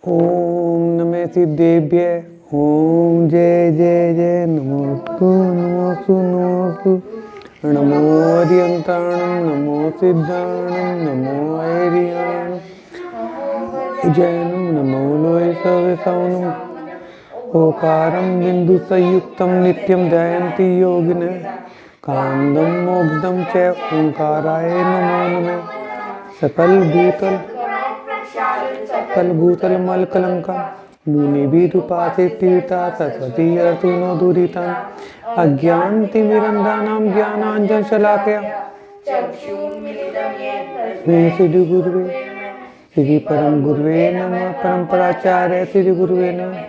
ओम नमः सिद्धेभ्य। ओम जय जय जय नमोस्तु नमोस्तु नमोस्तु। नमो हरियंताणं नमो सिद्धाणं नमो ऐरियाणं जैनं नमो लोय सवितानं। ओकारं बिंदु संयुक्तं नित्यं ध्यायन्ति योगिनः। कांदं मोक्षदं च ओंकाराय नमो नमः। सकल भूतल मल कलंका मुनि भी रूपासे तीर्था सरस्वती अर्जुनो दुरिता अज्ञानतिमिरन्धानां ज्ञानाञ्जन शलाकया श्री गुरुवे श्री परम गुरुवे नमः। परम्पराचार्य श्री गुरुवे नमः।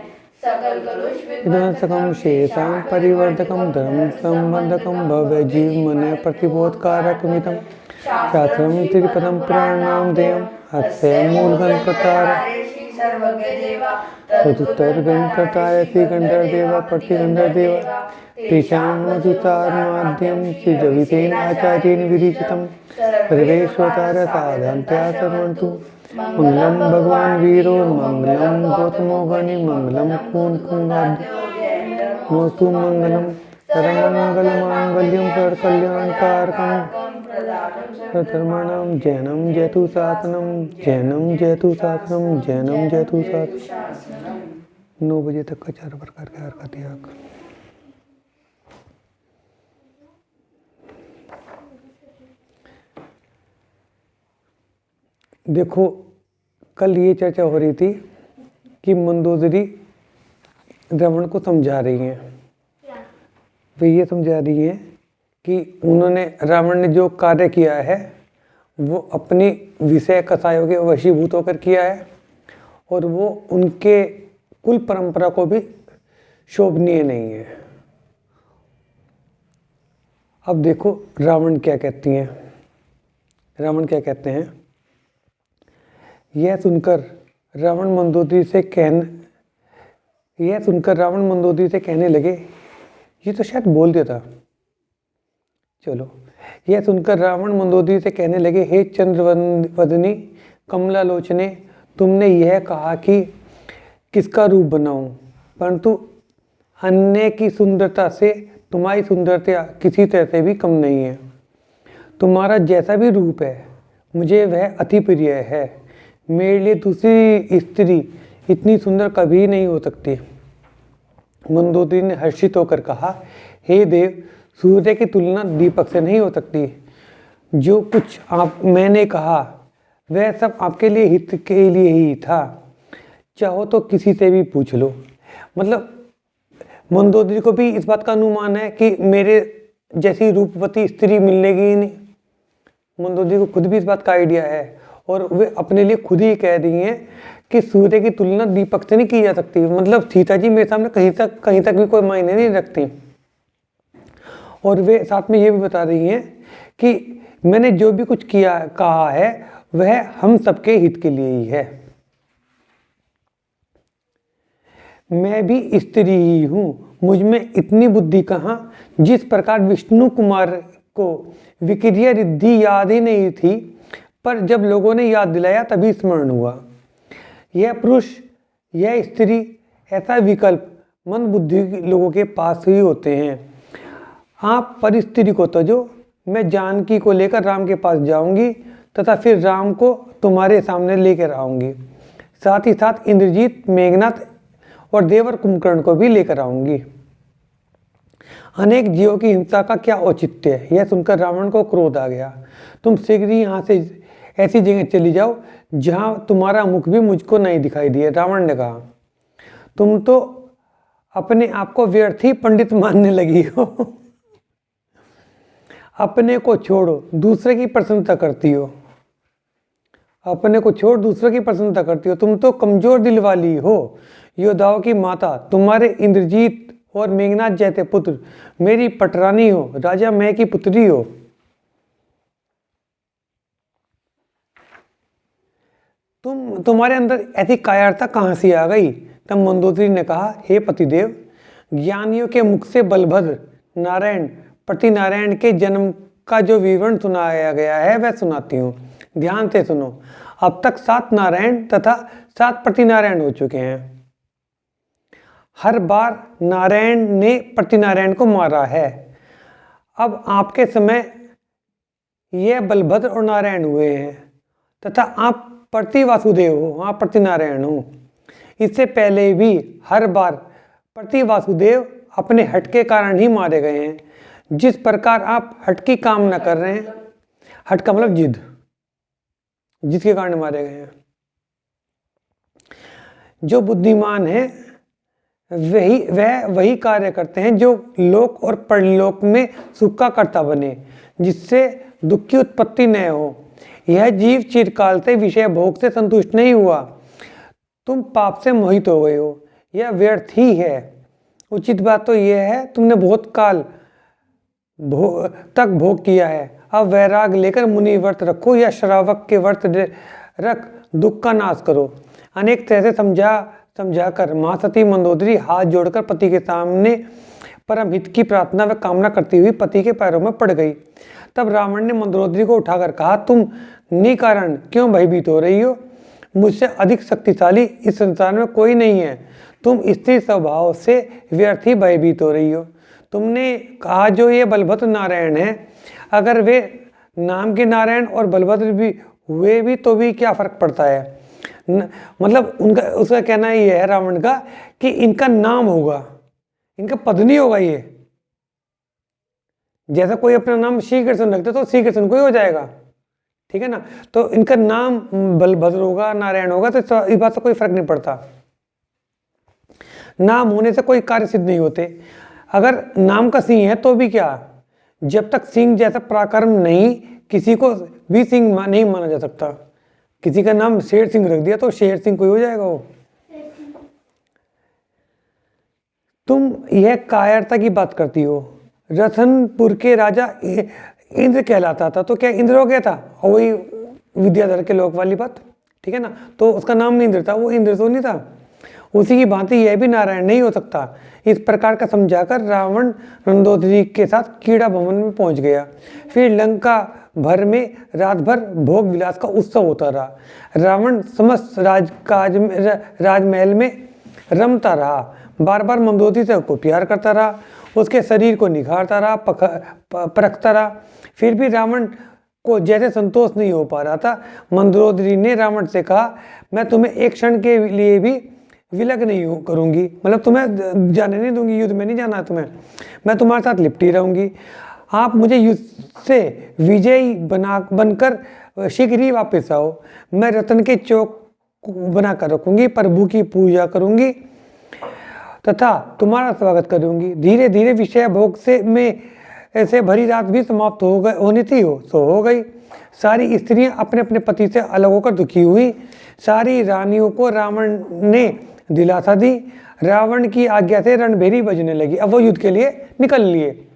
सकम शेषां परिवर्तकं धर्म संबंधकं भव्य जीव मन प्रतिबोधकारकमितं शास्त्रं त्रिपदं पुराणां देयम् अस्य मूलगणपतार तदुत्तर गणपताय श्री गंधर्देव प्रतिगंधर्देव तेषां माध्यम श्री जवितेन आचार्येण विरचितं सर्वेश्वतार साधन्त्या सर्वन्तु मंगलम भगवान वीरो मंगलम गौतमो गणि मंगलम कुंकुमाद्य नमोस्तु मंगलम सर्वमंगल मांगल्यम सर्वकल्याणकारकं धर्माणां जैनं जयतु शासनम जैनं जयतु शासनम जैनं जयतु शासनम। 9 बजे तक का 4 प्रकार के आहार का त्याग। देखो, कल ये चर्चा हो रही थी कि मंदोदरी रावण को समझा रही हैं। वे ये समझा रही हैं कि उन्होंने रावण ने जो कार्य किया है वो अपनी विषय कसायों के वशीभूत होकर किया है और वो उनके कुल परंपरा को भी शोभनीय नहीं है। अब देखो रावण क्या कहती हैं। रावण क्या कहते हैं, यह सुनकर रावण मंदोदरी से कहने लगे, ये तो शायद बोल दिया था। चलो, यह सुनकर रावण मंदोदरी से कहने लगे, हे चंद्रवदनी कमलालोचने, तुमने यह कहा कि किसका रूप बनाऊं, परंतु अन्य की सुंदरता से तुम्हारी सुंदरता किसी तरह से भी कम नहीं है। तुम्हारा जैसा भी रूप है मुझे वह अति प्रिय है। मेरे लिए दूसरी स्त्री इतनी सुंदर कभी नहीं हो सकती। मंदोदरी ने हर्षित होकर कहा, हे देव, सूर्य की तुलना दीपक से नहीं हो सकती। जो कुछ मैंने कहा वह सब आपके लिए हित के लिए ही था। चाहो तो किसी से भी पूछ लो। मतलब मंदोदरी को भी इस बात का अनुमान है कि मेरे जैसी रूपवती स्त्री मिलेगी ही नहीं। मंदोदरी को खुद भी इस बात का आइडिया है और वे अपने लिए खुद ही कह रही हैं कि सूर्य की तुलना दीपक से नहीं की जा सकती। मतलब सीता जी मेरे सामने कहीं तक भी कोई मायने नहीं रखती। और वे साथ में ये भी बता रही हैं कि मैंने जो भी कुछ कहा है वह हम सबके हित के लिए ही है। मैं भी स्त्री ही हूँ, मुझ में इतनी बुद्धि कहाँ। जिस प्रकार विष्णु कुमार को विक्रिया रिद्धि याद ही नहीं थी, पर जब लोगों ने याद दिलाया तभी स्मरण हुआ। यह पुरुष, यह स्त्री, ऐसा विकल्प मंद बुद्धि लोगों के पास ही होते हैं। आप पर स्त्री को तजो, मैं जानकी को लेकर राम के पास जाऊंगी तथा फिर राम को तुम्हारे सामने लेकर आऊंगी। साथ ही साथ इंद्रजीत, मेघनाथ और देवर कुंभकर्ण को भी लेकर आऊंगी। अनेक जीवों की हिंसा का क्या औचित्य है। यह सुनकर रावण को क्रोध आ गया। तुम शीघ्र ही यहाँ से ऐसी जगह चली जाओ जहां तुम्हारा मुख भी मुझको नहीं दिखाई दिए। रावण ने कहा, तुम तो अपने आप को व्यर्थ ही पंडित मानने लगी हो। अपने को छोड़ो दूसरे की प्रशंसा करती हो। अपने को छोड़ दूसरे की प्रशंसा करती हो। तुम तो कमजोर दिल वाली हो, योद्धाओं की माता। तुम्हारे इंद्रजीत और मेघनाथ जैसे पुत्र मेरी पटरानी हो, राजा मैं की पुत्री हो। तुम्हारे अंदर ऐसी कायरता कहाँ से आ गई। तब मंदोदरी ने कहा, हे पतिदेव, ज्ञानियों के मुख से बलभद्र नारायण प्रति नारायण के जन्म का जो विवरण सुनाया गया है वह सुनाती हूँ, ध्यान से सुनो। अब तक 7 नारायण तथा 7 प्रतिनारायण हो चुके हैं। हर बार नारायण ने प्रतिनारायण को मारा है। अब आपके समय यह बलभद्र और नारायण हुए हैं तथा आप प्रति वासुदेव हो, आप प्रति नारायण हो। इससे पहले भी हर बार प्रति वासुदेव अपने हट के कारण ही मारे गए हैं। जिस प्रकार आप हट की कामना कर रहे हैं, हट का मतलब जिद, जिसके कारण मारे गए हैं। जो बुद्धिमान है वही कार्य करते हैं जो लोक और परलोक में सुख का कर्ता बने, जिससे दुख की उत्पत्ति न हो। यह जीव चिरकाल से विषय भोग से संतुष्ट नहीं हुआ, तुम पाप से मोहित हो गए हो, यह व्यर्थ ही है। उचित बात तो यह है तुमने बहुत काल तक भोग किया है, अब वैराग लेकर मुनि व्रत रखो या श्रावक के व्रत रख दुख का नाश करो। अनेक तरह से समझाकर महासती मंदोदरी हाथ जोड़कर पति के सामने परम हित की प्रार्थना व कामना करती हुई पति के पैरों में पड़ गई। तब रावण ने मंदोदरी को उठाकर कहा, तुम निकारण क्यों भयभीत हो रही हो? मुझसे अधिक शक्तिशाली इस संसार में कोई नहीं है, तुम स्त्री स्वभाव से व्यर्थ ही भयभीत हो रही हो। तुमने कहा जो ये बलभद्र नारायण है, अगर वे नाम के नारायण और बलभद्र भी हुए भी तो भी क्या फर्क पड़ता है? मतलब उसका कहना ये है रावण का कि इनका नाम होगा, इनका पद नहीं होगा। ये जैसा कोई अपना नाम श्री कृष्ण रखते तो श्री कृष्ण को ही हो जाएगा, ठीक है ना। तो इनका नाम बलभद्र होगा, नारायण होगा, तो इस बात से कोई फर्क नहीं पड़ता। नाम होने से कोई कार्य सिद्ध नहीं होते। अगर नाम का सिंह है तो भी क्या, जब तक सिंह जैसा पराक्रम नहीं, किसी को भी सिंह नहीं माना जा सकता। किसी का नाम शेर सिंह रख दिया तो शेर सिंह कोई हो जाएगा वो। तुम यह कायरता की बात करती हो। रतनपुर के राजा इंद्र कहलाता था, तो क्या इंद्र हो गया था? और वही विद्याधर के लोक वाली बात, ठीक है ना। तो उसका नाम इंद्र था, वो इंद्र तो नहीं था। उसी की भांति यह भी नारायण नहीं हो सकता। इस प्रकार का समझाकर रावण मंदोदरी के साथ कीड़ा भवन में पहुंच गया। फिर लंका भर में रात भर भोग विलास का उत्सव होता रहा। रावण समस्त राजमहल में रमता रहा, बार बार मंदोदरी से को प्यार करता रहा, उसके शरीर को निखारता रहा, परखता रहा। फिर भी रावण को जैसे संतोष नहीं हो पा रहा था। मंदोदरी ने रावण से कहा, मैं तुम्हें एक क्षण के लिए भी विलग नहीं करूंगी, मतलब तुम्हें जाने नहीं दूंगी, युद्ध में नहीं जाना तुम्हें, मैं तुम्हारे साथ लिपटी रहूंगी। आप मुझे युद्ध से विजयी बनकर शीघ्र ही वापस आओ। मैं रत्न के चौक बनाकर रखूंगी, प्रभु की पूजा करूंगी तथा तुम्हारा स्वागत करूंगी। धीरे धीरे विषय भोग में ऐसे भरी रात भी समाप्त होनी थी, सो हो गई। सारी स्त्रियां अपने अपने पति से अलग होकर दुखी हुई। सारी रानियों को रावण ने दिलासा दी। रावण की आज्ञा से रणभेरी बजने लगी। अब वो युद्ध के लिए निकल लिए।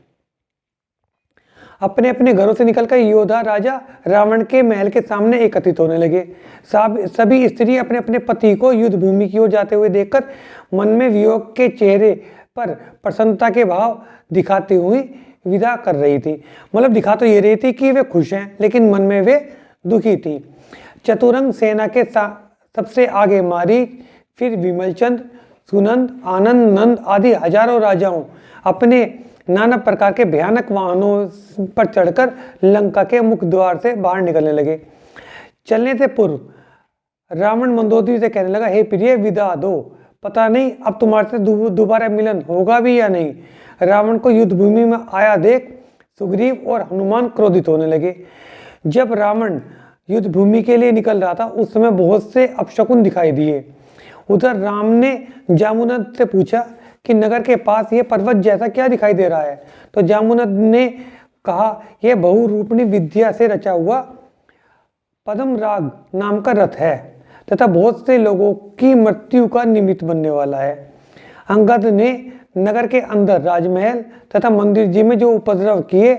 अपने अपने घरों से निकलकर योद्धा राजा रावण के महल के सामने एकत्रित होने लगे। सभी स्त्री अपने अपने पति को युद्ध भूमि की ओर जाते हुए देखकर मन में वियोग के चेहरे पर प्रसन्नता के भाव दिखाती हुई विदा कर रही थी। मतलब दिखा तो ये रही थी कि वे खुश हैं, लेकिन मन में वे दुखी थी। चतुरंग सेना के सबसे आगे मारी, फिर विमलचंद, सुनंद, आनंद, नंद आदि हजारों राजाओं अपने नाना प्रकार के भयानक वाहनों पर चढ़कर लंका के मुख्य द्वार से बाहर निकलने लगे। चलने से पूर्व रावण मंदोदरी से कहने लगा, हे प्रिय विदा दो, पता नहीं अब तुम्हारे से दोबारा मिलन होगा भी या नहीं। रावण को युद्ध भूमि में आया देख सुग्रीव और हनुमान क्रोधित होने लगे। जब रावण युद्ध भूमि के लिए निकल रहा था उस समय बहुत से अपशकुन दिखाई दिए। उधर राम ने जामुनद से पूछा कि नगर के पास यह पर्वत जैसा क्या दिखाई दे रहा है? तो जामुनद ने कहा, यह बहुरूपणी विद्या से रचा हुआ पद्मराग नाम का रथ है तथा बहुत से लोगों की मृत्यु का निमित्त बनने वाला है। अंगद ने नगर के अंदर राजमहल तथा मंदिर जी में जो उपद्रव किए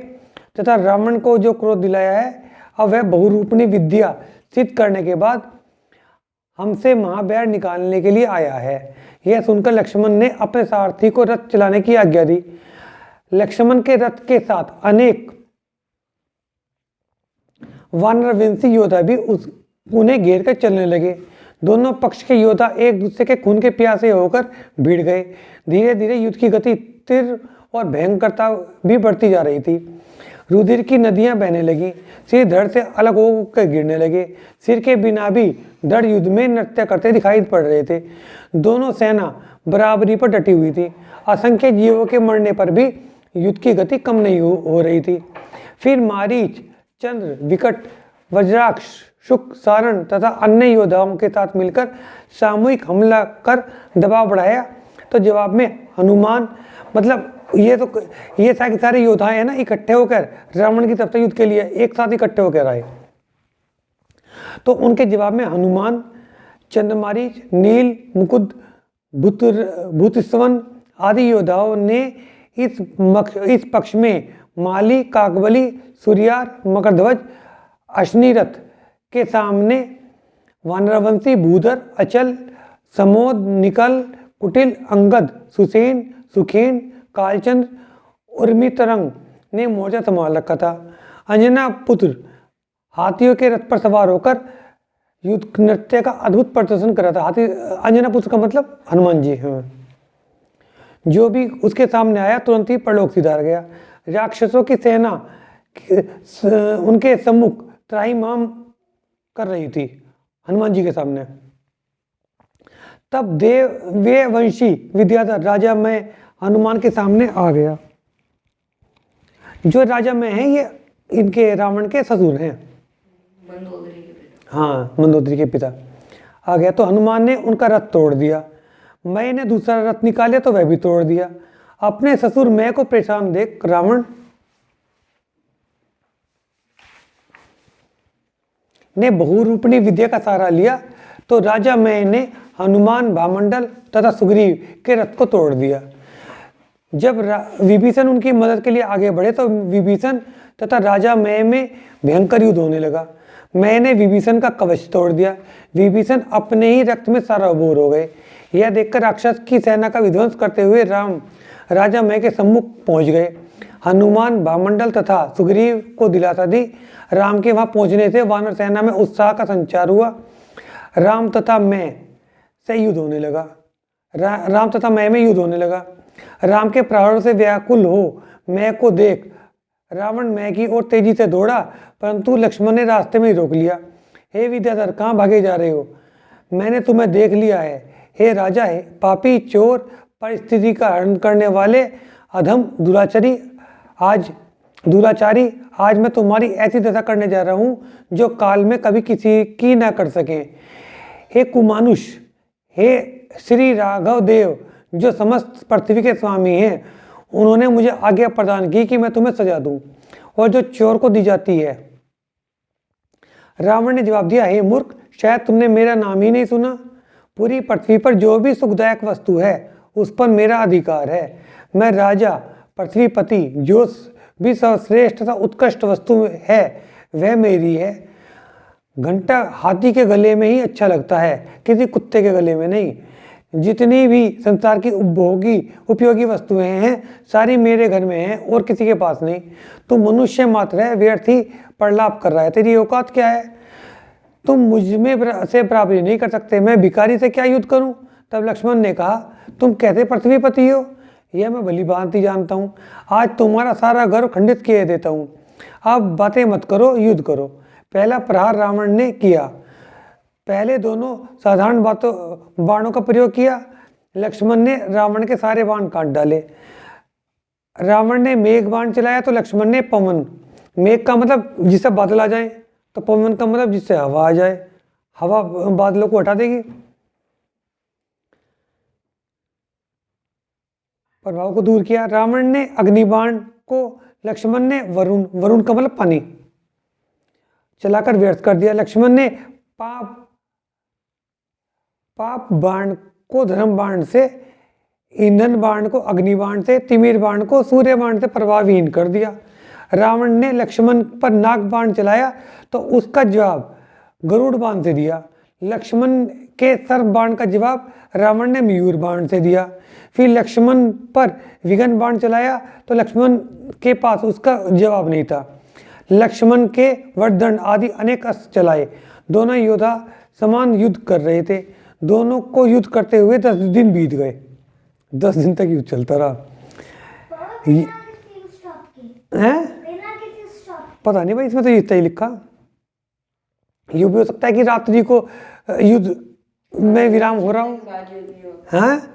तथा रावण को जो क्रोध दिलाया है, अब वह बहुरूपणी विद्या सिद्ध करने के बाद हमसे महावैर निकालने के लिए आया है। यह सुनकर लक्ष्मण ने अपने सारथी को रथ चलाने की आज्ञा दी। लक्ष्मण के रथ के साथ अनेक वानरवंशी योद्धा भी उन्हें घेर कर चलने लगे। दोनों पक्ष के योद्धा एक दूसरे के खून के प्यासे होकर भिड़ गए। धीरे धीरे युद्ध की गति तीव्र और भयंकरता भी बढ़ती जा रही थी। रुधिर की नदियां बहने लगी, सिर धड़ से अलग होकर गिरने लगे। सिर के बिना भी धड़ युद्ध में नृत्य करते दिखाई पड़ रहे थे। दोनों सेना बराबरी पर डटी हुई थी। असंख्य जीवों के मरने पर भी युद्ध की गति कम नहीं हो रही थी। फिर मारीच, चंद्र, विकट, वज्राक्ष, शुक, सारण तथा अन्य योद्धाओं के साथ मिलकर सामूहिक हमला कर दबाव बढ़ाया। तो जवाब में हनुमान, मतलब ये सारे योद्धा है ना, इकट्ठे होकर रावण की तरफ से युद्ध के लिए एक साथ इकट्ठे होकर आए। तो उनके जवाब में हनुमान, चंद्रमारीच, नील, मुकुंद, भूतस्वन आदि योद्धाओं ने इस पक्ष में माली, काकबली, सूर्यार, मकरध्वज, अश्निरथ के सामने वानरवंशी, भूधर, अचल, समोद, निकल, कुटिल, अंगद, सुसेन, सुखेन, कालचंद्र, उर्मितरंग ने मोर्चा संभाल रखा था। अंजना पुत्र हाथियों के रथ पर सवार होकर युद्ध नृत्य का अद्भुत प्रदर्शन कर रहा था। हाथी, अंजना पुत्र का मतलब हनुमान जी हैं। जो भी उसके सामने आया तुरंत ही परलोक सिधार गया। राक्षसों की सेना उनके सम्मुख त्राहिमाम कर रही थी हनुमान जी के सामने। तब वे वंशी विद्याधर राजा में हनुमान के सामने आ गया। जो राजा में है ये इनके रावण के ससुर हैं, मंदोदरी के पिता। हाँ, मंदोदरी के पिता आ गया। तो हनुमान ने उनका रथ तोड़ दिया। मैंने दूसरा रथ निकाले तो वह भी तोड़ दिया। अपने ससुर मैं को परेशान देख रावण ने बहुरूपणी विद्या का सहारा लिया। तो राजा मैं ने हनुमान, भामंडल तथा सुग्रीव के रथ को तोड़ दिया। जब विभीषण उनकी मदद के लिए आगे बढ़े तो विभीषण तथा राजा मैं में भयंकर युद्ध होने लगा। मैंने विभीषण का कवच तोड़ दिया। विभीषण अपने ही रक्त में सराबोर हो गए। यह देखकर राक्षस की सेना का विध्वंस करते हुए राम राजा मैं के सम्मुख पहुंच गए। हनुमान, भामंडल तथा सुग्रीव को दिलासा दी। राम के वहां पहुंचने से वानर सेना में उत्साह का संचार हुआ। राम तथा मैं से युद्ध होने लगा। राम तथा मैं में युद्ध होने लगा। राम के प्रहारों से व्याकुल हो मैं को देख रावण मैं की ओर तेजी से दौड़ा, परंतु लक्ष्मण ने रास्ते में ही रोक लिया। हे विद्याधर, कहाँ भागे जा रहे हो? मैंने तुम्हें देख लिया है। हे राजा, है पापी, चोर, परिस्थिति का हरण करने वाले, अधम, दुराचारी, आज मैं तुम्हारी ऐसी दशा करने जा रहा हूँ जो काल में कभी किसी की ना कर सके। हे कुमानुष, हे श्री राघव देव जो समस्त पृथ्वी के स्वामी हैं, उन्होंने मुझे आज्ञा प्रदान की कि मैं तुम्हें सजा दूं और जो चोर को दी जाती है। रावण ने जवाब दिया, हे मूर्ख, शायद तुमने मेरा नाम ही नहीं सुना। पूरी पृथ्वी पर जो भी सुखदायक वस्तु है उस पर मेरा अधिकार है। मैं राजा, पृथ्वीपति, जो भी सर्वश्रेष्ठ तथा उत्कृष्ट वस्तु है वह मेरी है। घंटा हाथी के गले में ही अच्छा लगता है, किसी कुत्ते के गले में नहीं। जितनी भी संसार की उपयोगी वस्तुएं हैं सारी मेरे घर में हैं और किसी के पास नहीं। तुम मनुष्य मात्र है, व्यर्थ ही प्रलाप कर रहा है। तेरी औकात क्या है? तुम मुझ में से बराबरी नहीं कर सकते। मैं भिखारी से क्या युद्ध करूं? तब लक्ष्मण ने कहा, तुम कैसे पृथ्वीपति हो यह मैं भली भांति जानता हूँ। आज तुम्हारा सारा घर खंडित किए देता हूँ। अब बातें मत करो, युद्ध करो। पहला प्रहार रावण ने किया। पहले दोनों साधारण बाणों का प्रयोग किया। लक्ष्मण ने रावण के सारे बाण काट डाले। रावण ने मेघ बाण चलाया तो लक्ष्मण ने पवन। मेघ का मतलब जिससे बादल आ जाए, तो पवन का मतलब जिससे हवा आ जाए। हवा बादलों को हटा देगी, प्रभाव को दूर किया। रावण ने अग्निबाण को, लक्ष्मण ने वरुण का मतलब पानी चलाकर व्यर्थ कर दिया। लक्ष्मण ने पाप बाण को धर्म बाण से, ईंधन बाण को अग्निबाण से, तिमिर बाण को सूर्य बाण से प्रभावहीन कर दिया। रावण ने लक्ष्मण पर नाग बाण चलाया तो उसका जवाब गरुड़ बाण से दिया। लक्ष्मण के सर्प बाण का जवाब रावण ने मयूर बाण से दिया। फिर लक्ष्मण पर विघन बाण चलाया तो लक्ष्मण के पास उसका जवाब नहीं था। लक्ष्मण के वरदंड आदि अनेक अस्त्र चलाए। दोनों योद्धा समान युद्ध कर रहे थे। दोनों को युद्ध करते हुए 10 दिन बीत गए। 10 दिन तक युद्ध चलता रहा। हैं? पता नहीं भाई, इसमें तो इतना ही लिखा। यूं भी हो सकता है कि रात्रि को युद्ध में विराम हो रहा हो। हाँ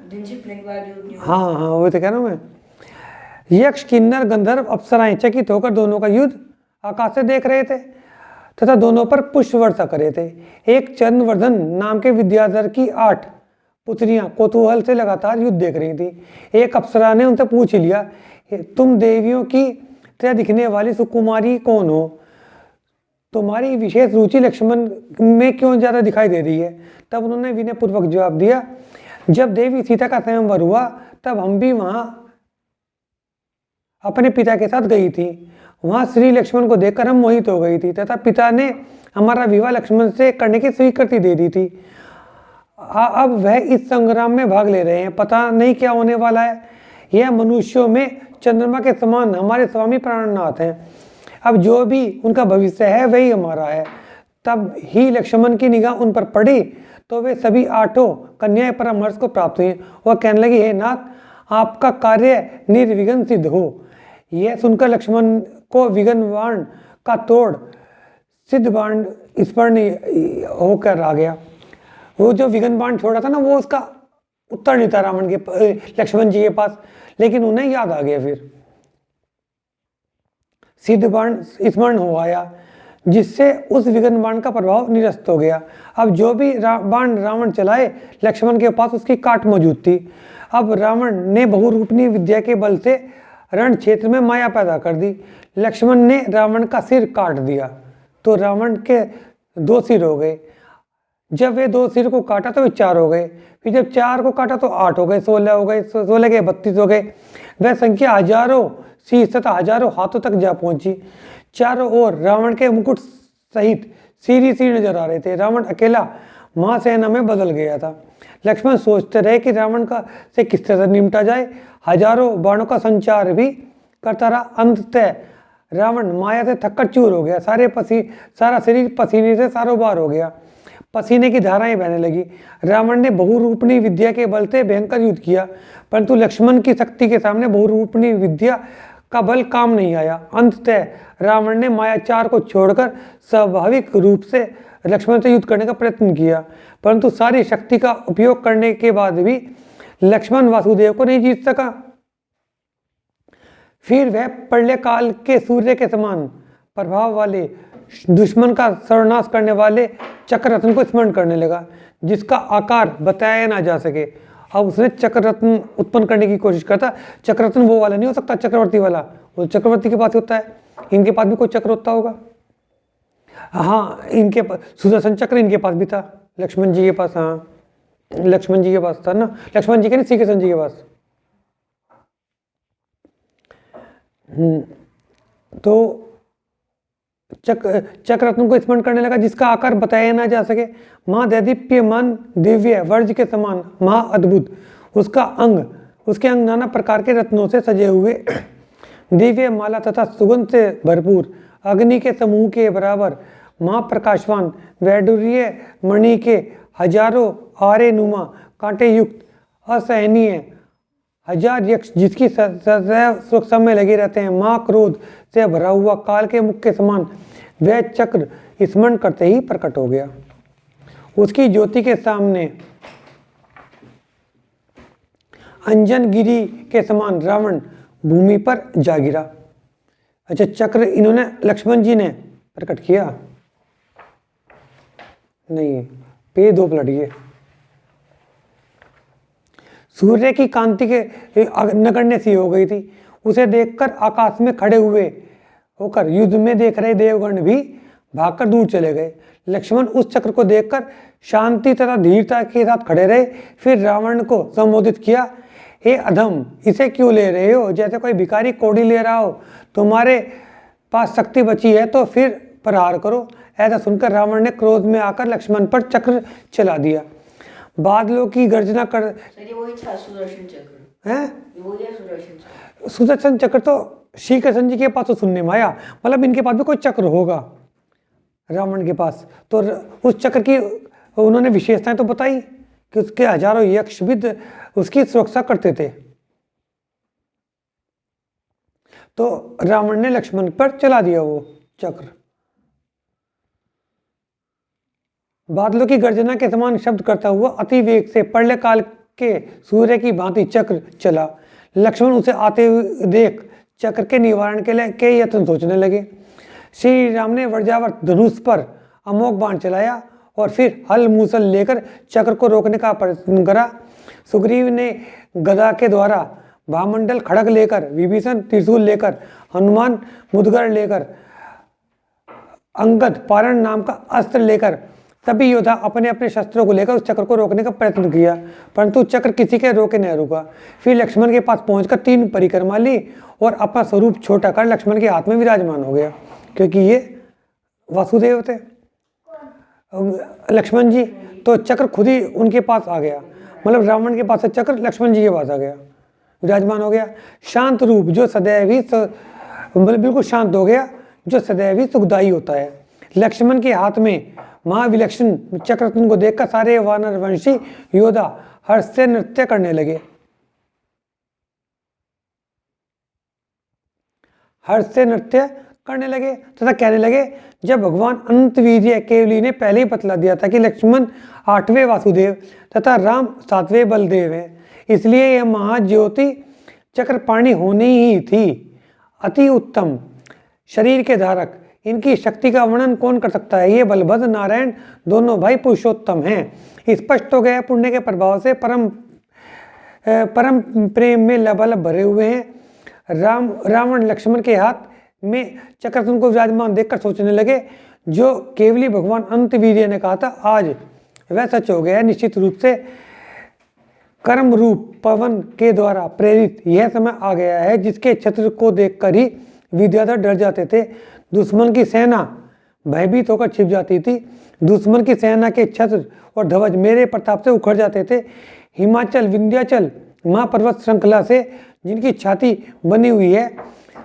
हाँ हाँ, वो तो कह रहा हूँ मैं। यक्ष, किन्नर, गंधर्व, अप्सराएं चकित होकर दोनों का युद्ध आकाश से देख रहे थे तथा दोनों पर पुष्प वर्षा कर रहे थे। एक चंद्रवर्धन नाम के विद्याधर की 8 पुत्रियां कौतूहल से लगातार युद्ध देख रही थी। एक अप्सरा ने उनसे पूछ लिया, तुम देवियों की तरह दिखने वाली सुकुमारी कौन हो? तुम्हारी विशेष रुचि लक्ष्मण में क्यों ज्यादा दिखाई दे रही है? तब उन्होंने विनयपूर्वक जवाब दिया, जब देवी सीता का स्वयंवर हुआ तब हम भी वहां अपने पिता के साथ गई थी। वहां श्री लक्ष्मण को देखकर हम मोहित हो गई थी तथा पिता ने हमारा विवाह लक्ष्मण से करने की स्वीकृति दे दी थी। अब वह इस संग्राम में भाग ले रहे हैं। पता नहीं क्या होने वाला है। यह मनुष्यों में चंद्रमा के समान हमारे स्वामी प्राणनाथ हैं। अब जो भी उनका भविष्य है वही हमारा है। तब ही लक्ष्मण की निगाह उन पर पड़ी तो वे सभी 8 कन्याएं परामर्श को प्राप्त हुई। वह कहने लगी, हे नाथ, आपका कार्य निर्विघ्न सिद्ध हो। यह सुनकर लक्ष्मण को विघ्न बाण का तोड़ सिद्ध बाण स्मरण होकर आ गया। वो जो विघ्न बाण छोड़ा था ना, वो उसका उत्तर नहीं था रावण के लक्ष्मण जी के पास, लेकिन उन्हें याद आ गया। फिर सिद्ध बाण स्मरण हो आया, जिससे उस विघ्न बाण का प्रभाव निरस्त हो गया। अब जो भी बाण रावण चलाए, लक्ष्मण के पास उसकी काट मौजूद थी। अब रावण ने बहुरूपनी विद्या के बल से रण क्षेत्र में माया पैदा कर दी। लक्ष्मण ने रावण का सिर काट दिया तो रावण के 2 सिर हो गए। जब वे 2 सिर को काटा तो वे 4 हो गए। फिर जब 4 को काटा तो 8 हो गए, 16 हो गए, 16 के 32 हो गए। वह संख्या हजारों शीश तथा हजारों हाथों तक जा पहुंची। चारों ओर रावण के मुकुट सहित सिर ही सिर नजर आ रहे थे। रावण अकेला महासेना में बदल गया था। लक्ष्मण सोचते रहे कि रावण का से किस तरह निपटा जाए। हजारों बाणों का संचार भी करता रहा। अंततः रावण माया से थककर चूर हो गया। सारा शरीर पसीने से सारोबार हो गया। पसीने की धाराएं बहने लगी। रावण ने बहुरूपणी विद्या के बल से भयंकर युद्ध किया, परंतु लक्ष्मण की शक्ति के सामने बहुरूपणी विद्या का बल काम नहीं आया। अंततः रावण ने मायाचार को छोड़कर स्वाभाविक रूप से लक्ष्मण से युद्ध करने का प्रयत्न किया, परंतु सारी शक्ति का उपयोग करने के बाद भी लक्ष्मण वासुदेव को नहीं जीत सका। फिर वह प्रलय काल के सूर्य के समान प्रभाव वाले दुश्मन का सर्वनाश करने वाले चक्ररत्न को स्मरण करने लगा, जिसका आकार बताया ना जा सके। अब उसने चक्ररत्न उत्पन्न करने की कोशिश करता। चक्ररत्न वो वाला नहीं हो सकता, चक्रवर्ती वाला, वो चक्रवर्ती के पास होता है। इनके पास भी कोई चक्र होता होगा। हाँ, इनके पास सुदर्शन चक्र इनके पास भी था, लक्ष्मण जी के पास। हाँ, लक्ष्मण जी के पास था ना, लक्ष्मण जी के नहीं, श्री कृष्ण जी के पास। तो चक्ररत्न को स्मरण करने लगा, जिसका आकार बताया ना जा सके। महादैदीप्यमान दिव्य वर्ज के समान महा अद्भुत उसके अंग नाना प्रकार के रत्नों से सजे हुए, दिव्य माला तथा सुगंध से भरपूर, अग्नि के समूह के बराबर महाप्रकाशवान, वैडूर्य मणि के हजारों आरे नुमा कांटे युक्त, असहनीय हजार यक्ष जिसकी सदैव सुरक्षा में लगे रहते हैं, महाक्रोध से भरा हुआ काल के मुख के समान वह चक्र स्मरण करते ही प्रकट हो गया। उसकी ज्योति के सामने अंजन गिरी के समान रावण भूमि पर जा गिरा। अच्छा, चक्र इन्होंने लक्ष्मण जी ने प्रकट किया नहीं, पे 2 पलटिए। सूर्य की कांति के नगण्य सी हो गई थी। उसे देखकर आकाश में खड़े हुए होकर युद्ध में देख रहे देवगण भी भागकर दूर चले गए। लक्ष्मण उस चक्र को देखकर शांति तथा धीरता के साथ खड़े रहे। फिर रावण को संबोधित किया, हे अधम, इसे क्यों ले रहे हो? जैसे कोई भिखारी कौड़ी ले रहा हो। तुम्हारे पास शक्ति बची है तो फिर प्रहार करो। ऐसा सुनकर रावण ने क्रोध में आकर लक्ष्मण पर चक्र चला दिया। बादलों की गर्जना कर सुदर्शन चक्र है। सुदर्शन चक्र, सुदर्शन चक्र तो श्री कृष्ण जी के पास तो सुनने में आया, मतलब इनके पास भी कोई चक्र होगा रावण के पास। तो उस चक्र की उन्होंने विशेषताएं तो बताई कि उसके हजारों यक्ष भी उसकी सुरक्षा करते थे। तो रावण ने लक्ष्मण पर चला दिया वो चक्र। बादलों की गर्जना के समान शब्द करता हुआ अति वेग से प्रलय काल के सूर्य की भांति चक्र चला। लक्ष्मण उसे आते हुए देख चक्र के निवारण के लिए कई यत्न सोचने लगे। श्री राम ने वज्रावर्त धनुष पर अमोघ बाण चलाया और फिर हल मूसल लेकर चक्र को रोकने का प्रयत्न करा। सुग्रीव ने गदा के द्वारा, भामंडल खड़ग लेकर, विभीषण त्रिशूल लेकर, हनुमान मुदगर लेकर, अंगद पारण नाम का अस्त्र लेकर, सभी योद्धा अपने अपने शस्त्रों को लेकर उस चक्र को रोकने का प्रयत्न किया, परंतु चक्र किसी के रोके नहीं रुका। फिर लक्ष्मण के पास पहुंचकर 3 परिक्रमा ली और अपना स्वरूप छोटा कर लक्ष्मण के हाथ में विराजमान हो गया, क्योंकि ये वासुदेव थे लक्ष्मण जी। तो चक्र खुद ही उनके पास आ गया, मतलब रावण के पास से चक्र लक्ष्मण जी के पास आ गया, विराजमान हो गया। शांत रूप जो सदैव ही बिल्कुल शांत हो गया, जो सदैव ही सुखदायी होता है। लक्ष्मण के हाथ में महाविलक्षण चक्ररत्न को देखकर सारे वानर वंशी योद्धा हर्ष से नृत्य करने लगे। तथा कहने लगे, जब भगवान अनंतवीर्य केवली ने पहले ही बतला दिया था कि लक्ष्मण 8वें वासुदेव तथा राम 7वें बलदेव हैं, इसलिए यह महाज्योति चक्रपाणी होनी ही थी। अति उत्तम शरीर के धारक, इनकी शक्ति का वर्णन कौन कर सकता है। ये बलभद्र नारायण दोनों भाई पुरुषोत्तम हैं। स्पष्ट हो गया पुण्य के प्रभाव से परम प्रेम में लबालब भरे हुए हैं। रावण लक्ष्मण के हाथ में चक्ररत्न को विराजमान देखकर सोचने लगे, जो केवली भगवान अनंतवीर्य ने कहा था आज वह सच हो गया। निश्चित रूप से कर्म रूप पवन के द्वारा प्रेरित यह समय आ गया है, जिसके छत्र को देखकर ही विद्याधर डर जाते थे। दुश्मन की सेना भयभीत होकर छिप जाती थी। दुश्मन की सेना के छत्र और ध्वज मेरे प्रताप से उखड़ जाते थे। हिमाचल विंध्याचल महापर्वत श्रृंखला से जिनकी छाती बनी हुई है,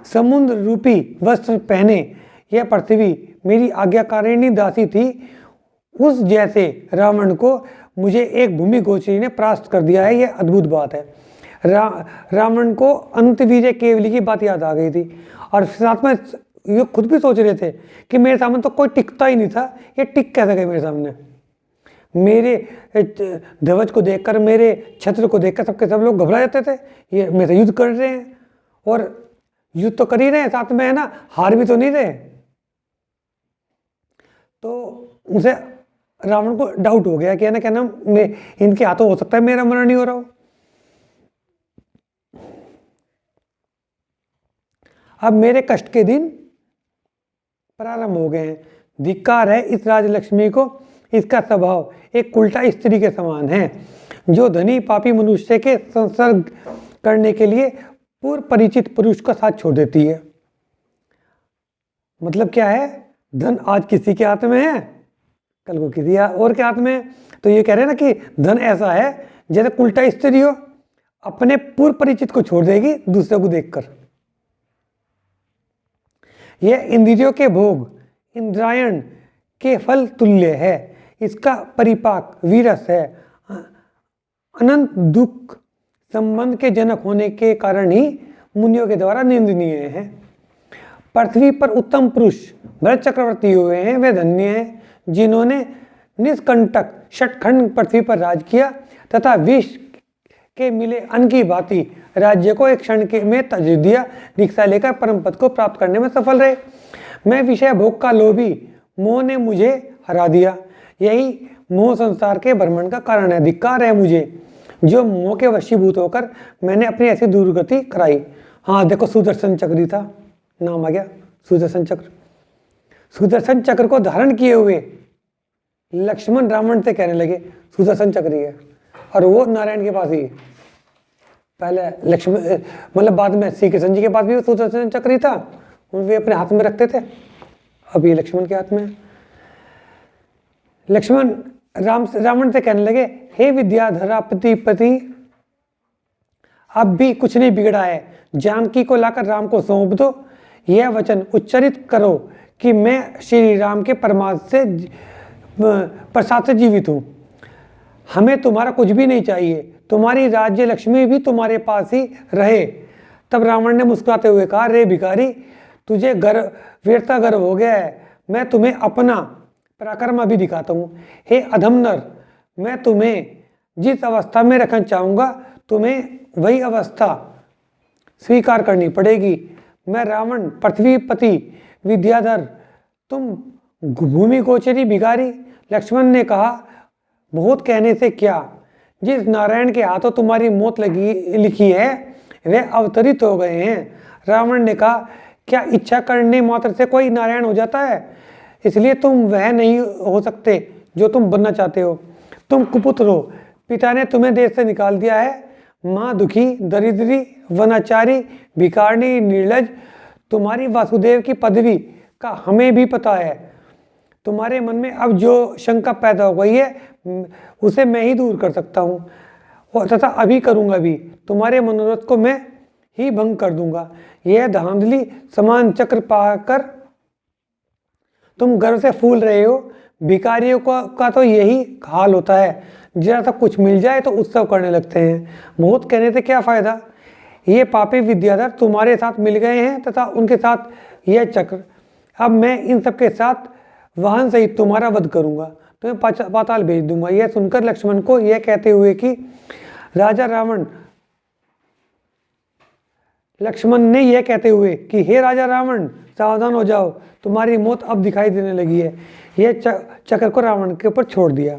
समुद्र रूपी वस्त्र पहने यह पृथ्वी मेरी आज्ञाकारिणी दासी थी, उस जैसे रावण को मुझे एक भूमि गोचरी ने परास्त कर दिया है। यह अद्भुत बात है। रावण को अनंतवीर्य केवली की बात याद आ गई थी और साथ में ये खुद भी सोच रहे थे कि मेरे सामने तो कोई टिकता ही नहीं था, ये टिक कैसे गए मेरे सामने। मेरे ध्वज को देखकर, मेरे छत्र को देखकर सबके सब लोग घबरा जाते थे, ये मेरे से युद्ध कर रहे हैं और युद्ध तो कर ही रहे हैं साथ में, है ना, हार भी तो नहीं रहे। तो उसे रावण को डाउट हो गया कि है ना, क्या नाम, इनके हाथों हो सकता है मेरा मरण नहीं हो रहा हो। अब मेरे कष्ट के दिन प्रारंभ हो गए हैं। धिक्कार है इस राजलक्ष्मी को, इसका स्वभाव एक उल्टा स्त्री के समान है, जो धनी पापी मनुष्य के संसर्ग करने के लिए पूर्व परिचित पुरुष का साथ छोड़ देती है। मतलब क्या है, धन आज किसी के हाथ में है, कल को किसी और के हाथ में है। तो ये कह रहे हैं ना कि धन ऐसा है जैसे उल्टा स्त्री हो, अपने पूर्व परिचित को छोड़ देगी दूसरे को देखकर। यह इंद्रियों के भोग इंद्रायण के फल तुल्य है, इसका परिपाक वीरस है। अनंत दुख संबंध के जनक होने के कारण ही मुनियों के द्वारा निंदनीय है। पृथ्वी पर उत्तम पुरुष भरत चक्रवर्ती हुए हैं, वे धन्य हैं जिन्होंने निष्कंटक षटखंड पृथ्वी पर राज किया तथा विष के मिले अन्न की भांति राज्य को एक क्षण के में तज दिया, दीक्षा लेकर परम पद को प्राप्त करने में सफल रहे। मैं विषय भोग का लोभी, मोह ने मुझे हरा दिया, यही मोह संसार के भ्रमण का कारण है। धिक्कार है मुझे जो मोह के वशीभूत होकर मैंने अपनी ऐसी दुर्गति कराई। हाँ देखो, सुदर्शन चक्र ही था, नाम आ गया सुदर्शन चक्र। सुदर्शन चक्र को धारण किए हुए लक्ष्मण रावण से कहने लगे सुदर्शन चक्र ही है, और वो नारायण के पास ही है। पहले लक्ष्मण, मतलब बाद में श्री कृष्ण जी के पास भी सुदर्शन चक्र ही था, वे अपने हाथ में रखते थे, अब ये लक्ष्मण के हाथ में। लक्ष्मण रावण से कहने लगे, हे विद्याधरापति पति, अब भी कुछ नहीं बिगड़ा है, जानकी को लाकर राम को सौंप दो। यह वचन उच्चारित करो कि मैं श्री राम के प्रसाद से जीवित हूँ। हमें तुम्हारा कुछ भी नहीं चाहिए, तुम्हारी राज्य लक्ष्मी भी तुम्हारे पास ही रहे। तब रावण ने मुस्कुराते हुए कहा, रे भिखारी, तुझे वीरता गर्व हो गया है, मैं तुम्हें अपना पराक्रम अभी दिखाता हूँ। हे अधम नर, मैं तुम्हें जिस अवस्था में रखना चाहूँगा तुम्हें वही अवस्था स्वीकार करनी पड़ेगी। मैं रावण पृथ्वीपति विद्याधर, तुम भूमि गोचरी भिखारी। लक्ष्मण ने कहा, बहुत कहने से क्या, जिस नारायण के हाथों तुम्हारी मौत लिखी है वे अवतरित हो गए हैं। रावण ने कहा, क्या इच्छा करने मात्र से कोई नारायण हो जाता है? इसलिए तुम वह नहीं हो सकते जो तुम बनना चाहते हो। तुम कुपुत्र हो, पिता ने तुम्हें देश से निकाल दिया है। माँ दुखी, दरिद्री, वनाचारी, भिखारी, निर्लज, तुम्हारी वासुदेव की पदवी का हमें भी पता है। तुम्हारे मन में अब जो शंका पैदा हो गई है उसे मैं ही दूर कर सकता हूँ, और तथा अभी करूँगा भी। तुम्हारे मनोरथ को मैं ही भंग कर दूंगा। यह धांधली समान चक्र पाकर तुम गर्व से फूल रहे हो। भिखारियों का तो यही हाल होता है, जरा सा कुछ मिल जाए तो उत्सव करने लगते हैं। बहुत कहने से क्या फायदा, ये पापी विद्याधर तुम्हारे साथ मिल गए हैं तथा उनके साथ यह चक्र। अब मैं इन सबके साथ वाहन सहित तुम्हारा वध करूंगा, तुम्हें पाताल भेज दूंगा। यह सुनकर लक्ष्मण को यह कहते हुए कि लक्ष्मण ने यह कहते हुए कि हे राजा रावण, सावधान हो जाओ, तुम्हारी मौत अब दिखाई देने लगी है। यह चक्र को रावण के ऊपर छोड़ दिया।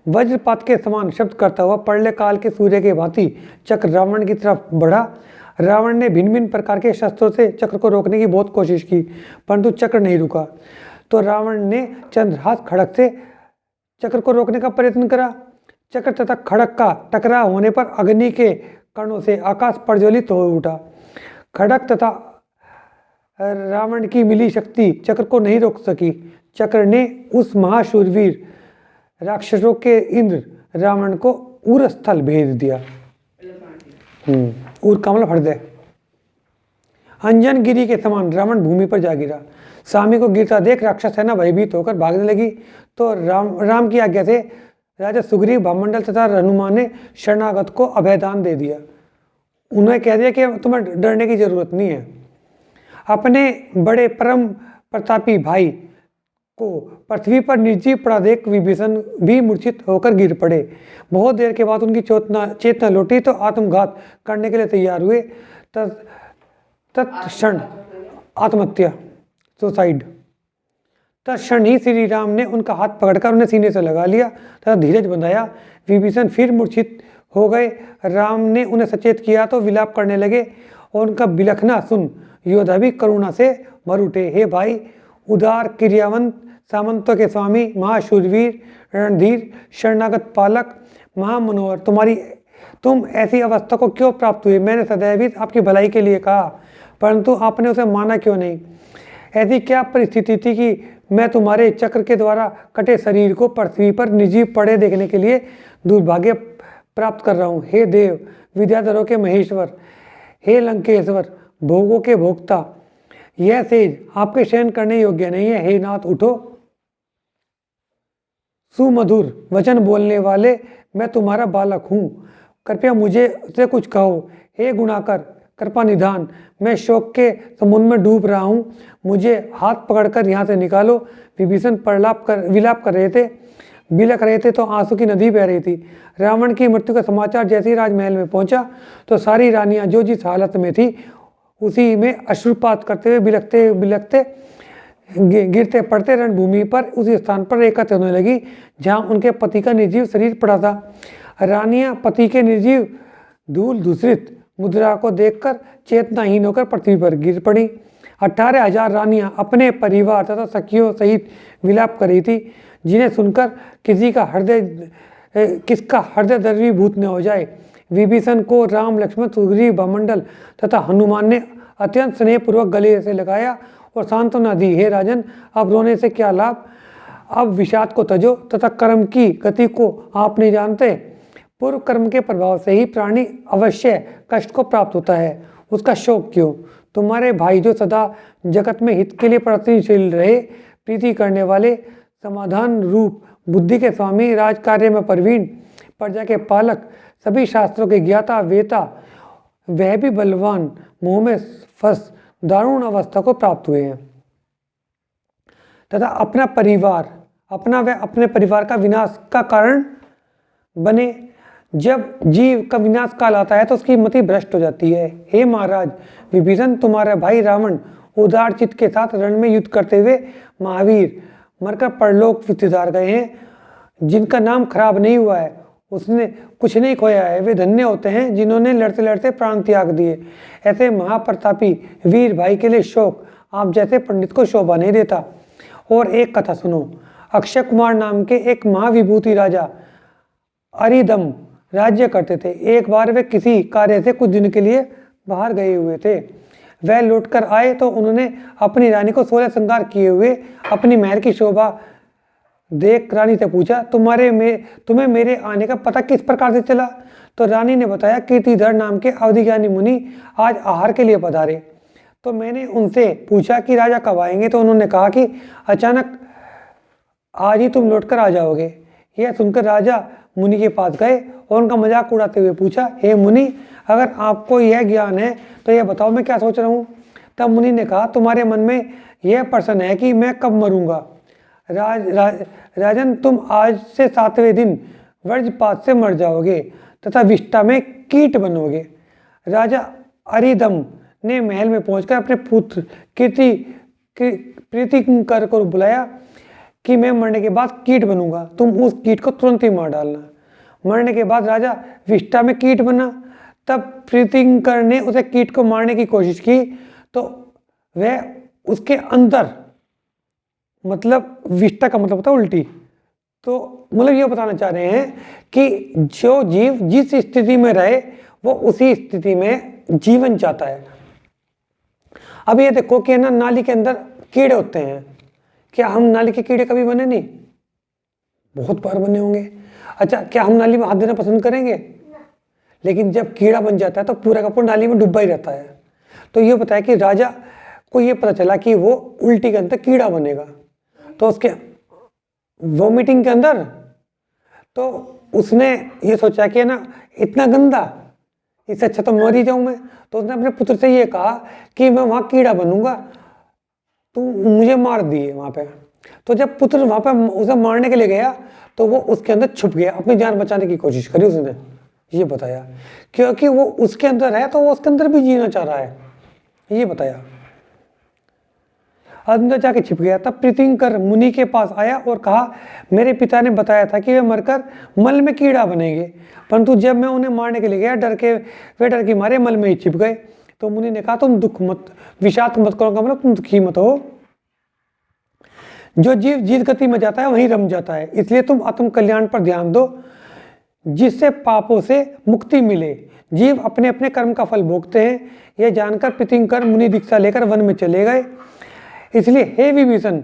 वज्रपात के समान शब्द करता हुआ प्रलय काल के सूर्य के भांति चक्र रावण की तरफ बढ़ा। रावण ने भिन्न भिन्न प्रकार के शस्त्रों से चक्र को रोकने की बहुत कोशिश की, परंतु चक्र नहीं रुका। तो रावण ने चंद्रहास खड़ग से चक्र को रोकने का प्रयत्न करा। चक्र तथा खड़ग का टकराव होने पर अग्नि के कणों से आकाश प्रज्वलित हो उठा। खड़ग तथा रावण की मिली शक्ति चक्र को नहीं रोक सकी। चक्र ने उस महाशूरवीर राक्षसों के इंद्र रावण को उर स्थल भेज दिया। उर कमल हृदय अंजन गिरी के समान रावण भूमि पर जा गिरा। स्वामी को गिरता देख राक्षस सेना भयभीत होकर भागने लगी। तो राम की आज्ञा से राजा सुग्रीव, भामंडल तथा हनुमान ने शरणागत को अभयदान दे दिया। उन्हें कह दिया कि तुम्हें डरने की जरूरत नहीं है। अपने बड़े परम प्रतापी भाई को पृथ्वी पर निर्जीव पड़ा देख विभीषण भी मूर्छित होकर गिर पड़े। बहुत देर के बाद उनकी चेतना लौटी तो आत्मघात करने के लिए तैयार हुए। तत्क्षण आत्महत्या, सुसाइड। तत्क्षण ही श्री राम ने उनका हाथ पकड़कर उन्हें सीने से लगा लिया तथा धीरज बंधाया। विभीषण फिर मूर्छित हो गए। राम ने उन्हें सचेत किया तो विलाप करने लगे और उनका बिलखना सुन योद्धा भी करुणा से भर उठे। हे भाई, उदार क्रियावंत, सामंतों के स्वामी, महाशूरवीर, रणधीर, शरणागत पालक, महामनोहर, तुम ऐसी अवस्था को क्यों प्राप्त हुए? मैंने सदैव ही आपकी भलाई के लिए कहा, परंतु आपने उसे माना क्यों नहीं? ऐसी क्या परिस्थिति थी कि मैं तुम्हारे चक्र के द्वारा कटे शरीर को पृथ्वी पर निर्जीव पड़े देखने के लिए दुर्भाग्य प्राप्त कर रहा हूँ। हे देव, विद्याधरों के महेश्वर, हे लंकेश्वर, भोगों के भोक्ता, यह सेज आपके शयन करने योग्य नहीं है। हे नाथ, उठो। सुमधुर वचन बोलने वाले, मैं तुम्हारा बालक हूँ, कृपया मुझे से कुछ कहो। हे गुणाकर, कृपा निधान, मैं शोक के समुद्र में डूब रहा हूँ, मुझे हाथ पकड़कर यहाँ से निकालो। विभीषण विलाप कर रहे थे, बिलख रहे थे तो आंसू की नदी बह रही थी। रावण की मृत्यु का समाचार जैसे ही राजमहल में पहुंचा तो सारी रानियां जो जिस हालत में थी उसी में अश्रुपात करते हुए बिलखते बिलखते गिरते पड़ते रणभूमि पर उसी स्थान पर एकत्र होने लगी जहां उनके पति का निर्जीव शरीर पड़ा था। रानियां पति के निर्जीव धूल दूषित मुद्रा को देखकर चेतनाहीन होकर पृथ्वी पर गिर पड़ी। 18,000 रानियां अपने परिवार तथा सखियों सहित विलाप कर रही थी, जिन्हें सुनकर किसका हृदय द्रवीभूत न हो जाए। विभीषण को राम, लक्ष्मण, सुग्रीव, भामंडल तथा हनुमान ने अत्यंत स्नेहपूर्वक गले से लगाया और सांत्वना दी। हे राजन, अब रोने से क्या लाभ? अब विषाद को तजो तथा कर्म की गति को आप नहीं जानते। पूर्व कर्म के प्रभाव से ही प्राणी अवश्य कष्ट को प्राप्त होता है, उसका शोक क्यों? तुम्हारे भाई जो सदा जगत में हित के लिए प्रयत्नशील रहे, प्रीति करने वाले, समाधान रूप बुद्धि के स्वामी, राजकार्य में प्रवीण, प्रजा के पालक, सभी शास्त्रों के ज्ञाता वेता, वह भी बलवान, मोह में फंस दारुण अवस्था को प्राप्त हुए हैं तथा अपना परिवार, अपना व अपने परिवार का विनाश का कारण बने। जब जीव का विनाश काल आता है तो उसकी मति भ्रष्ट हो जाती है। हे महाराज विभीषण, तुम्हारा भाई रावण उदार चित्त के साथ रण में युद्ध करते हुए महावीर मरकर परलोक सिधार गए हैं। जिनका नाम खराब नहीं हुआ है, उसने कुछ नहीं खोया है, वे धन्य होते हैं जिन्होंने लड़ते लड़ते प्राण त्याग दिए। ऐसे महाप्रतापी वीर भाई के लिए शोक आप जैसे पंडित को शोभा नहीं देता। और एक कथा सुनो। अक्षय कुमार नाम के एक महाविभूति राजा अरिदम राज्य करते थे। एक बार वे किसी कार्य से कुछ दिन के लिए बाहर गए हुए थे। वह लौटकर आए तो उन्होंने अपनी रानी को 16 श्रृंगार किए हुए अपनी महल की शोभा देख रानी से पूछा, तुम्हें मेरे आने का पता किस प्रकार से चला? तो रानी ने बताया, कीर्तिधर नाम के अवधिज्ञानी मुनि आज आहार के लिए पधारे। तो मैंने उनसे पूछा कि राजा कब आएंगे? तो उन्होंने कहा कि अचानक आज ही तुम लौटकर आ जाओगे। यह सुनकर राजा मुनि के पास गए और उनका मजाक उड़ाते हुए पूछा, हे मुनि, अगर आपको यह ज्ञान है तो यह बताओ मैं क्या सोच रहा हूँ। तब मुनि ने कहा, तुम्हारे मन में यह प्रश्न है कि मैं कब मरूंगा। राजन, तुम आज से 7वें दिन वज्रपात से मर जाओगे तथा विष्ठा में कीट बनोगे। राजा अरिदम ने महल में पहुंचकर अपने पुत्र प्रीतिकर को बुलाया कि मैं मरने के बाद कीट बनूंगा, तुम उस कीट को तुरंत ही मार डालना। मरने के बाद राजा विष्ठा में कीट बना। तब प्रीतिकर ने उसे कीट को मारने की कोशिश की तो वह उसके अंदर, मतलब विष्ठा का मतलब होता है उल्टी, तो मतलब ये बताना चाह रहे हैं कि जो जीव जिस स्थिति में रहे वो उसी स्थिति में जीवन चाहता है। अब ये देखो कि ना नाली के अंदर कीड़े होते हैं। क्या हम नाली के कीड़े कभी बने नहीं? बहुत बार बने होंगे। अच्छा, क्या हम नाली में हाथ देना पसंद करेंगे? लेकिन जब कीड़ा बन जाता है तो पूरा का पूरा नाली में डूबा ही रहता है। तो ये बताया कि राजा को ये पता चला कि वो उल्टी के अंदर कीड़ा बनेगा, तो उसके वोमिटिंग के अंदर, तो उसने ये सोचा कि ना इतना गंदा, इससे अच्छा तो मर ही जाऊं मैं। तो उसने अपने पुत्र से ये कहा कि मैं वहाँ कीड़ा बनूंगा, तू मुझे मार दिए वहाँ पे। तो जब पुत्र वहाँ पे उसे मारने के लिए गया तो वो उसके अंदर छुप गया, अपनी जान बचाने की कोशिश करी उसने, ये बताया। क्योंकि वो उसके अंदर है तो वो उसके अंदर भी जीना चाह रहा है, ये बताया। अंदर जाके छिप गया। तब प्रीतिकर मुनि के पास आया और कहा, मेरे पिता ने बताया था कि वे मरकर मल में कीड़ा बनेंगे, परंतु जब मैं उन्हें मारने के लिए गया वे डर के मारे मल में ही छिप गए। तो मुनि ने कहा, तुम दुख मत, विषाद मत करो का मतलब तुम दुखी मत हो। जो जीव जिस गति में जाता है वहीं रम जाता है, इसलिए तुम आत्म कल्याण पर ध्यान दो जिससे पापों से मुक्ति मिले। जीव अपने अपने कर्म का फल भोगते हैं। यह जानकर प्रीतिकर मुनि दीक्षा लेकर वन में चले गए। इसलिए हे विभीषण,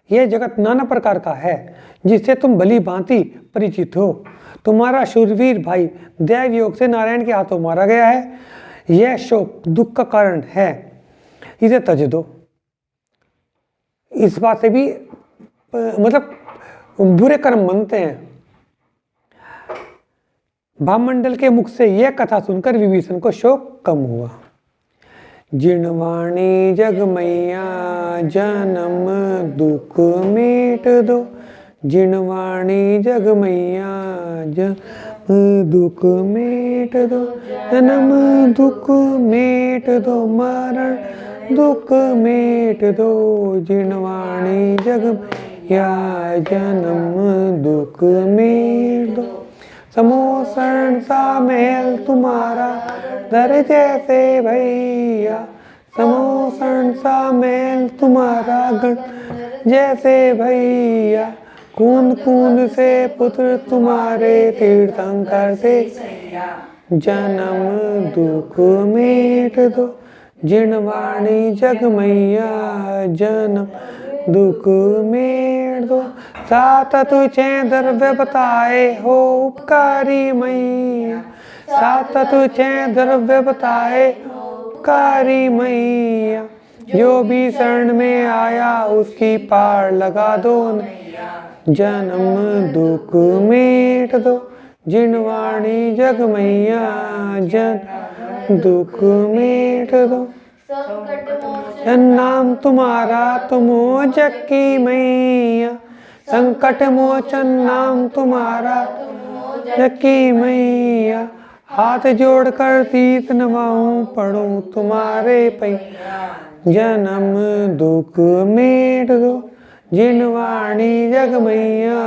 यह जगत नाना प्रकार का है जिससे तुम भली भांति परिचित हो। तुम्हारा शूरवीर भाई दैव योग से नारायण के हाथों मारा गया है। यह शोक दुख का कारण है, इसे तज दो। इस बात से भी मतलब बुरे कर्म बनते हैं। भामंडल के मुख से यह कथा सुनकर विभीषण को शोक कम हुआ। जिनवाणी जग मैया जन्म दुख मेट दो। जिनवाणी जग मैया जन्म दुख मेट दो। जन्म दुख मेट दो, मरण दुख मेट दो। जिनवाणी जग मैया जन्म दुख मेट दो। समोसण सा महल तुम्हारा दर जैसे भैया। समोसण सा महल तुम्हारा गण जैसे भैया। कूंद कूंद से पुत्र तुम्हारे तीर्थंकर से। जन्म दुख मेट दो। जिनवाणी जग मैया जन्म दुख मेट दो। सात तुझे द्रव्य बताए हो उपकारी मैया। सात तुझे द्रव्य बताए उपकारी मैया। जो भी शरण में आया उसकी पार लगा दो नैया। जन्म दुख मेट दो जिनवाणी जग मैया जन दुख मेट दो संकट मोचन जन नाम तुम्हारा तुमो जग की मैया संकट मोचन नाम तुम्हारा जग की मैया हाथ जोड़कर तीत नवाऊं पढ़ूं तुम्हारे पैया जन्म दुख मेट दो जिनवाणी जग मैया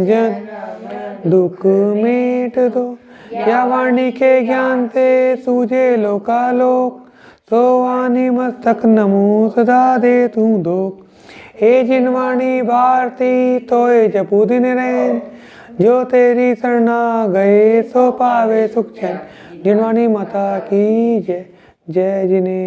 जन दुख मेट दो या वाणी के ज्ञान से सूझे लोकालोक तो वाणी मस्तक नमो सदा दे तू दोख हे जिनवाणी भारती तोय जपू दिन रैन जो तेरी शरणा गए सो पावे सुख चैन जिनवाणी माता की जय जय जिने।